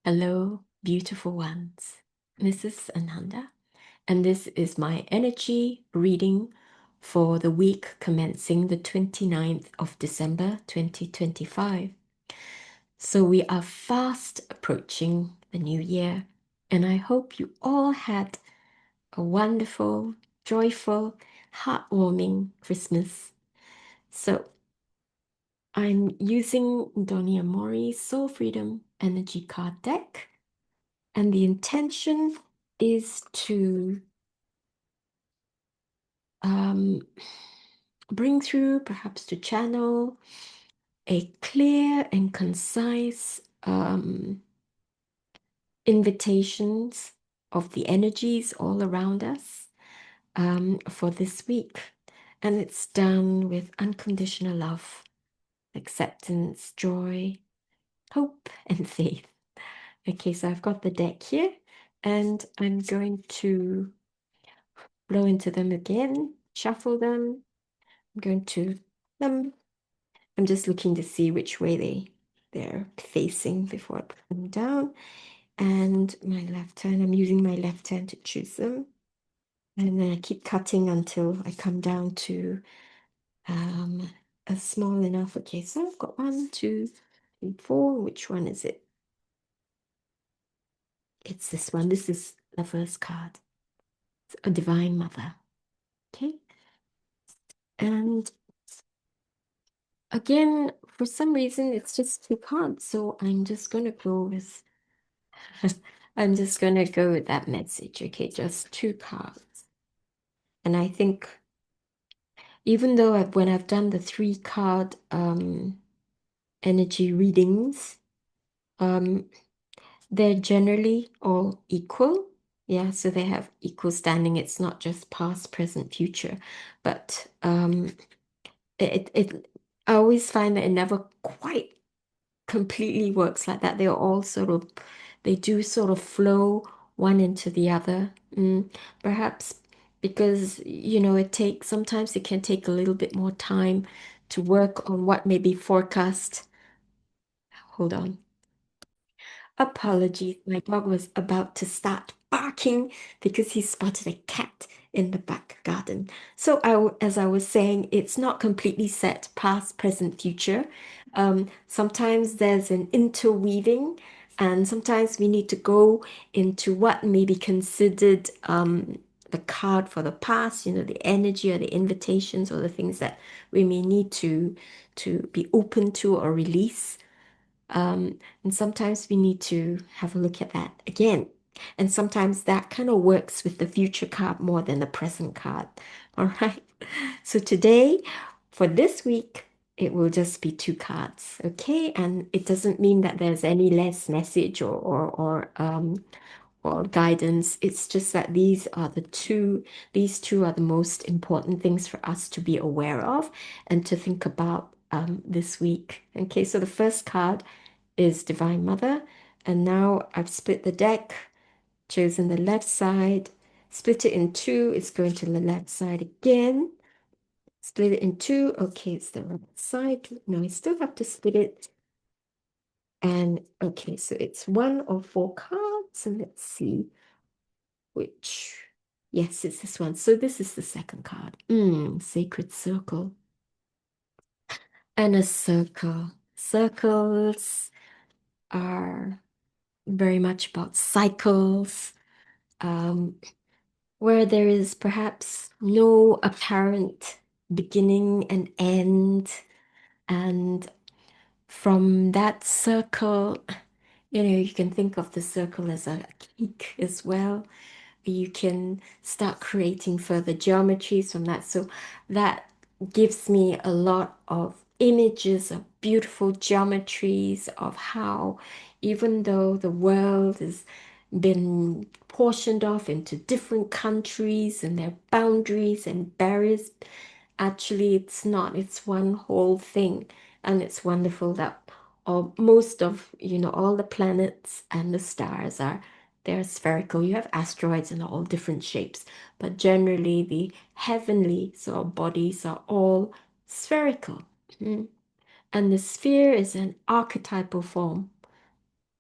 Hello, beautiful ones. This is Ananda, and this is my energy reading for the week commencing the 29th of December 2025. So we are fast approaching the new year, and I hope you all had a wonderful, joyful, heartwarming Christmas. So I'm using Donny Amori's Soul Freedom Energy Card deck. And the intention is to um, bring through, perhaps to channel, a clear and concise invitations of the energies all around us for this week. And it's done with unconditional love, acceptance, joy, hope, and faith. Okay, so I've got the deck here, and I'm going to blow into them again, shuffle them. I'm going to them. I'm just looking to see which way they're facing before I put them down. And my left hand, I'm using my left hand to choose them. And then I keep cutting until I come down to um, a small enough. Okay, so I've got 1, 2, 3, 4. Which one is it? It's this one. This is the first card. It's a Divine Mother. Okay. And again, for some reason, it's just two cards. So I'm just going to go with, I'm just going to go with that message. Okay, just two cards. And I think even though when I've done the three card energy readings, um, they're generally all equal. Yeah, so they have equal standing. It's not just past, present, future, but I always find that it never quite completely works like that. They're all sort of, they do sort of flow one into the other. Perhaps because, it takes, sometimes it can take a little bit more time to work on what may be forecast. Hold on. Apologies, my dog was about to start barking because he spotted a cat in the back garden. So as I was saying, it's not completely set past, present, future. Sometimes there's an interweaving, and sometimes we need to go into what may be considered the card for the past, the energy or the invitations or the things that we may need to be open to or release. And sometimes we need to have a look at that again. And sometimes that kind of works with the future card more than the present card. All right. So today, for this week, it will just be two cards. Okay. And it doesn't mean that there's any less message or guidance. It's just that these two are the most important things for us to be aware of and to think about this week. Okay, so the first card is Divine Mother, and now I've split the deck, chosen the left side, split it in two, it's going to the left side again. Split it in two. Okay, it's the right side. No, I still have to split it. And okay, so it's one of four cards. And let's see which. Yes, it's this one. So this is the second card. Sacred Circle. And a circle. Circles are very much about cycles, um, where there is perhaps no apparent beginning and end. And from that circle, you can think of the circle as a cake as well. You can start creating further geometries from that. So that gives me a lot of images of beautiful geometries of how, even though the world has been portioned off into different countries and their boundaries and barriers, actually it's not, it's one whole thing. And it's wonderful that most of, all the planets and the stars they're spherical. You have asteroids in all different shapes, but generally the heavenly sort of bodies are all spherical. Mm. And the sphere is an archetypal form.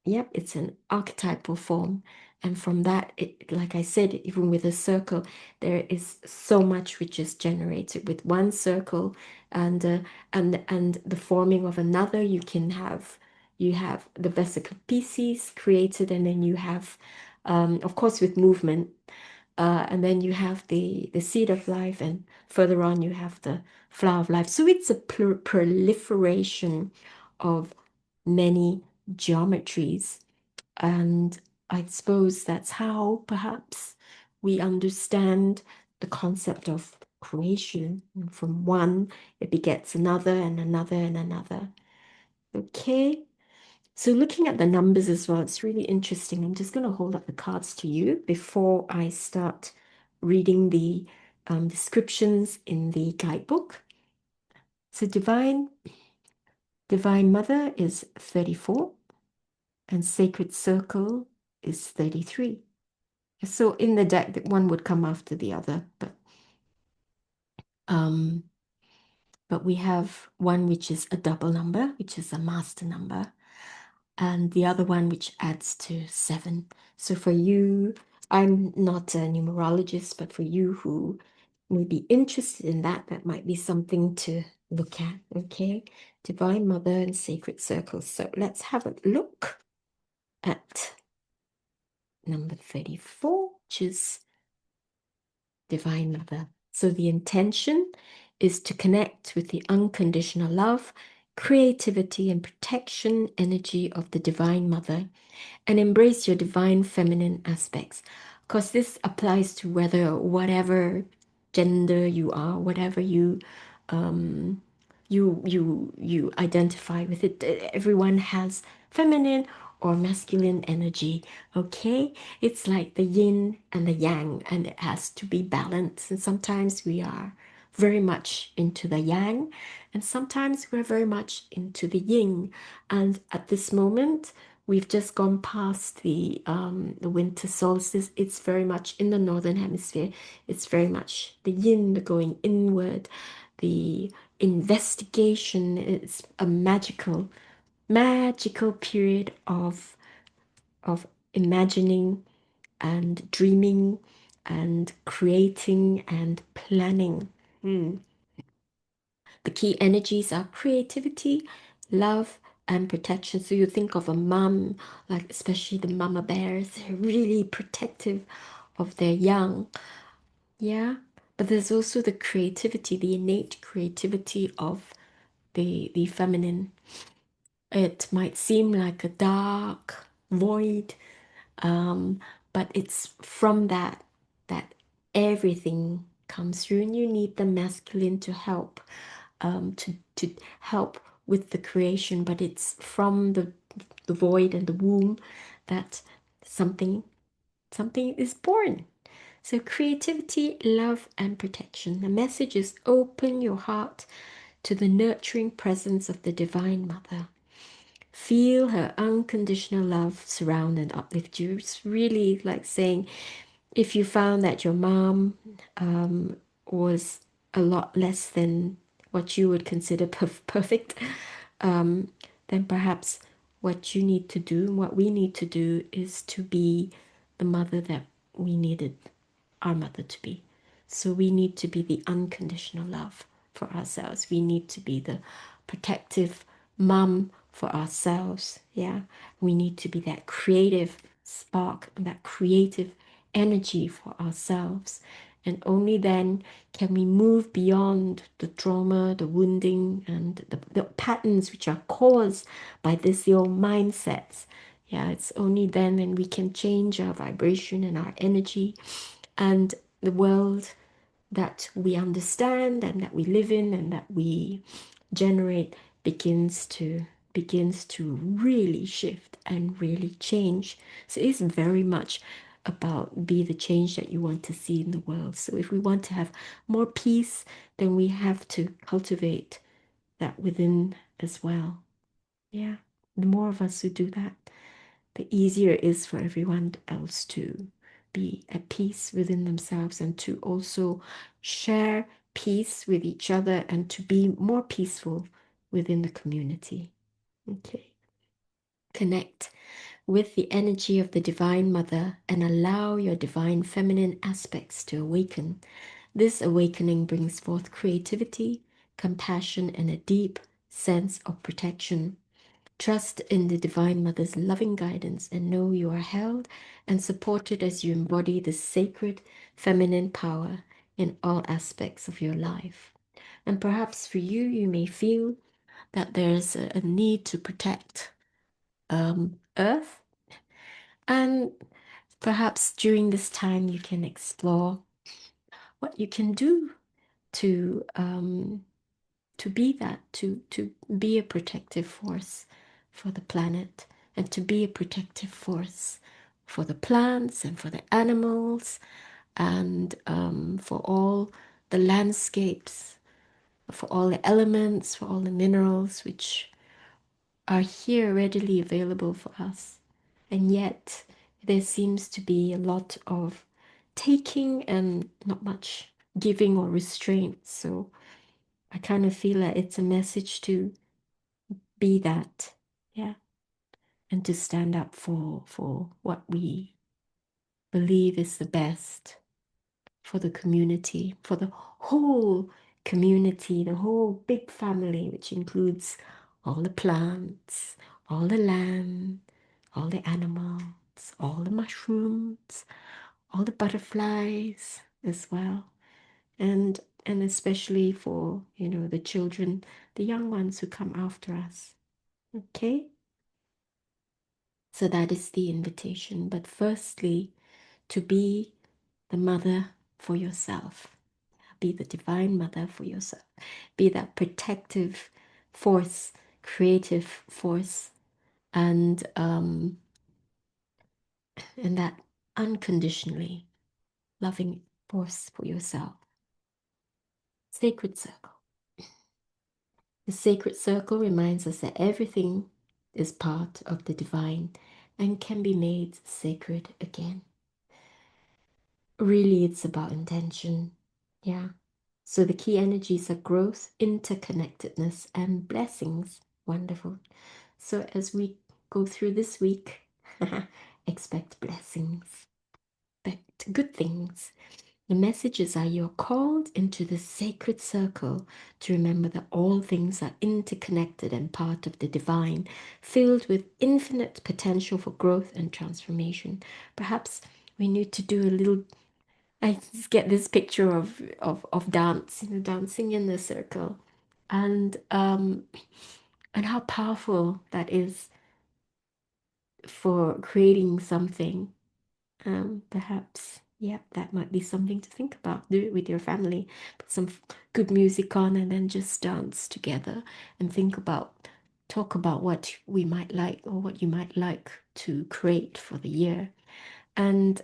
Yep, it's an archetypal form. And from that, like I said, even with a circle, there is so much which is generated with one circle, and and the forming of another. You have the vesicle species created, and then you have, of course, with movement, and then you have the seed of life, and further on you have the flower of life. So it's a proliferation of many geometries. And I suppose that's how perhaps we understand the concept of creation. And from one, it begets another and another and another. Okay. So looking at the numbers as well, it's really interesting. I'm just going to hold up the cards to you before I start reading the descriptions in the guidebook. So Divine Mother is 34 and Sacred Circle is 33. So in the deck, that one would come after the other, um, but we have one which is a double number, which is a master number, and the other one which adds to 7. So for you, I'm not a numerologist, but for you who may be interested in that, that might be something to look at. Okay, Divine Mother and Sacred Circles. So let's have a look at number 34, which is Divine Mother. So the intention is to connect with the unconditional love, creativity, and protection energy of the Divine Mother and embrace your divine feminine aspects. Because this applies to whether whatever gender you are, whatever um, you identify with it. Everyone has feminine or masculine energy. Okay, it's like the yin and the yang, and it has to be balanced. And sometimes we are very much into the yang, and sometimes we're very much into the yin. And at this moment, we've just gone past the winter solstice. It's very much in the northern hemisphere. It's very much the yin, the going inward, the investigation. It's a magical period of imagining and dreaming and creating and planning. The key energies are creativity, love, and protection. So you think of a mom, like especially the mama bears, they're really protective of their young. Yeah. But there's also the creativity, the innate creativity of the feminine. It might seem like a dark void, um, but it's from that everything comes through, and you need the masculine to help, to help with the creation. But it's from the void and the womb that something something is born. So creativity, love, and protection. The message is open your heart to the nurturing presence of the Divine Mother. Feel her unconditional love surround and uplift you. It's really like saying, if you found that your mom was a lot less than what you would consider perfect, um, then perhaps what you need to do, what we need to do, is to be the mother that we needed our mother to be. So we need to be the unconditional love for ourselves. We need to be the protective mom for ourselves. Yeah. We need to be that creative spark, that creative energy for ourselves. And only then can we move beyond the trauma, the wounding, and the patterns which are caused by this old mindsets. Yeah, it's only then when we can change our vibration and our energy, and the world that we understand and that we live in and that we generate begins to really shift and really change. So it's very much about be the change that you want to see in the world. So if we want to have more peace, then we have to cultivate that within as well. Yeah. The more of us who do that, the easier it is for everyone else to be at peace within themselves and to also share peace with each other and to be more peaceful within the community. Okay. Connect with the energy of the Divine Mother and allow your divine feminine aspects to awaken. This awakening brings forth creativity, compassion, and a deep sense of protection. Trust in the Divine Mother's loving guidance and know you are held and supported as you embody the sacred feminine power in all aspects of your life. And perhaps for you, you may feel that there's a need to protect Earth. And perhaps during this time, you can explore what you can do to be that, to be a protective force for the planet and to be a protective force for the plants and for the animals and for all the landscapes, for all the elements, for all the minerals which are here readily available for us. And yet, there seems to be a lot of taking and not much giving or restraint. So I kind of feel that it's a message to be that, yeah, and to stand up for what we believe is the best for the community, for the whole community, the whole big family, which includes all the plants, all the land, all the animals, all the mushrooms, all the butterflies as well. And especially for, the children, the young ones who come after us. Okay? So that is the invitation. But firstly, to be the mother for yourself. Be the divine mother for yourself. Be that protective force, creative force, and that unconditionally loving force for yourself. Sacred circle. The sacred circle reminds us that everything is part of the divine and can be made sacred again. Really, it's about intention. Yeah. So the key energies are growth, interconnectedness, and blessings. Wonderful. So as we go through this week, expect blessings, expect good things. The messages are you're called into the sacred circle to remember that all things are interconnected and part of the divine, filled with infinite potential for growth and transformation. Perhaps we need to do a little. I just get this picture of dance, dancing in the circle, and how powerful that is for creating something. Perhaps, yeah, that might be something to think about. Do it with your family, put some good music on, and then just dance together and talk about what we might like or what you might like to create for the year, and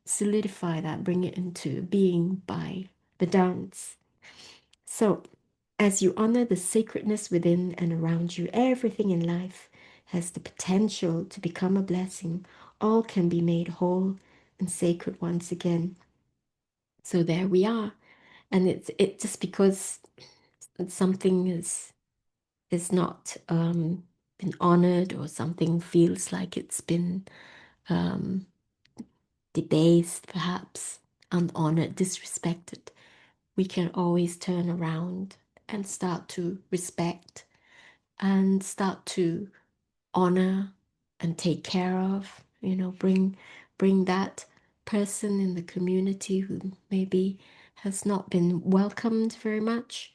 solidify that, bring it into being by the dance. So, as you honor the sacredness within and around you, everything in life has the potential to become a blessing. All can be made whole and sacred once again. So there we are. And it just because something is not been honored, or something feels like it's been um, debased, perhaps unhonored, disrespected, we can always turn around and start to respect and start to honor and take care of, bring that person in the community who maybe has not been welcomed very much.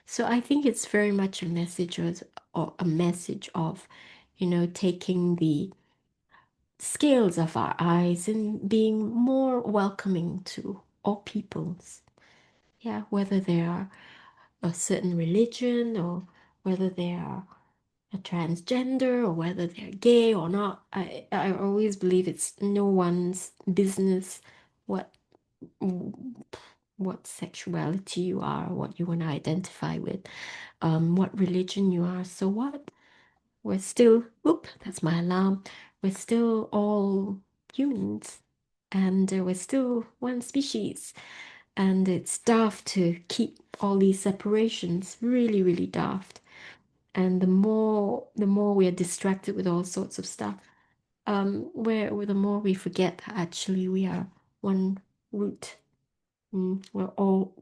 So I think it's very much a message or a message of, taking the scales of our eyes and being more welcoming to all peoples. Yeah, whether they are a certain religion, or whether they are a transgender, or whether they're gay or not. I always believe it's no one's business what what sexuality you are, what you want to identify with, what religion you are. So what? We're still, whoop, that's my alarm. We're still all humans, and we're still one species. And it's daft to keep all these separations, really, really daft. And the more we are distracted with all sorts of stuff, where the more we forget that actually we are one root. We're all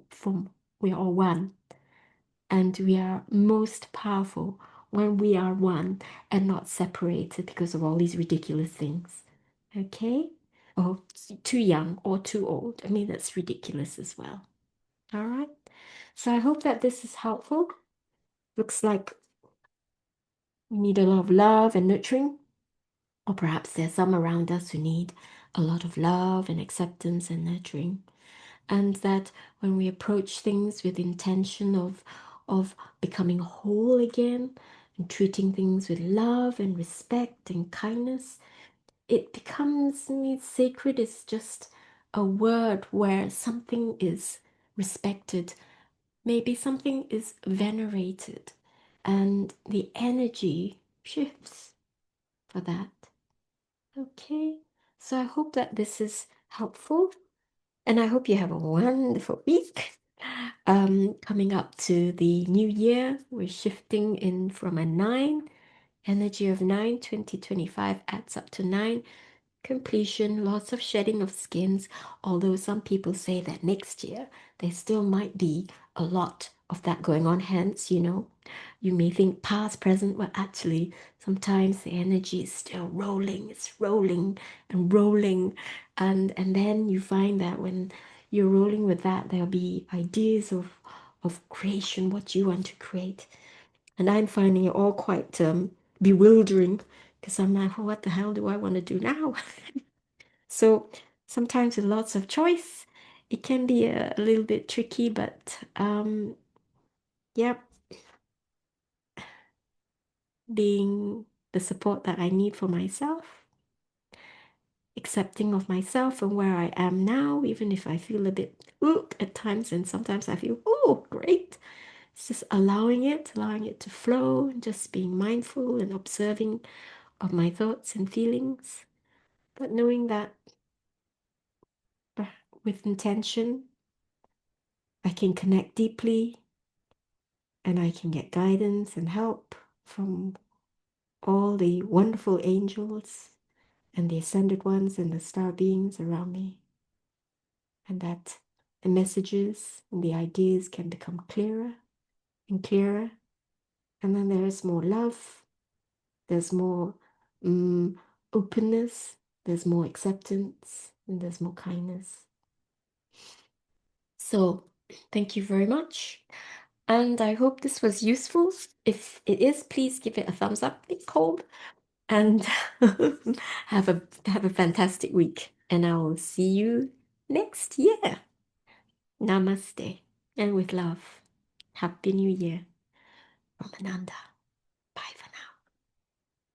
we are all one, and we are most powerful when we are one and not separated because of all these ridiculous things. Okay? Or too young or too old. I mean, that's ridiculous as well. All right. So I hope that this is helpful. Looks like we need a lot of love and nurturing, or perhaps there's some around us who need a lot of love and acceptance and nurturing. And that when we approach things with intention of becoming whole again and treating things with love and respect and kindness, it becomes sacred is just a word where something is respected, maybe something is venerated, and the energy shifts for that. Okay, so I hope that this is helpful, and I hope you have a wonderful week. Coming up to the new year, we're shifting in from a 9, energy of 9, 2025 adds up to 9, completion, lots of shedding of skins, although some people say that next year there still might be a lot of that going on. Hence, you may think past, present, but actually sometimes the energy is still rolling, it's rolling and rolling. And then you find that when you're rolling with that, there'll be ideas of creation, what you want to create. And I'm finding it all quite bewildering because I'm like, well, what the hell do I want to do now? So sometimes with lots of choice, it can be a little bit tricky, but yep, being the support that I need for myself, accepting of myself and where I am now, even if I feel a bit ook at times, and sometimes I feel, oh, great. It's just allowing it to flow, and just being mindful and observing of my thoughts and feelings, but knowing that uh, with intention, I can connect deeply and I can get guidance and help from all the wonderful angels and the ascended ones and the star beings around me, and that the messages and the ideas can become clearer and clearer. And then there is more love, there's more um, openness, there's more acceptance, and there's more kindness. So, thank you very much. And I hope this was useful. If it is, please give it a thumbs up, it's cold, and have a fantastic week. And I will see you next year. Namaste. And with love, Happy New Year from Ananda.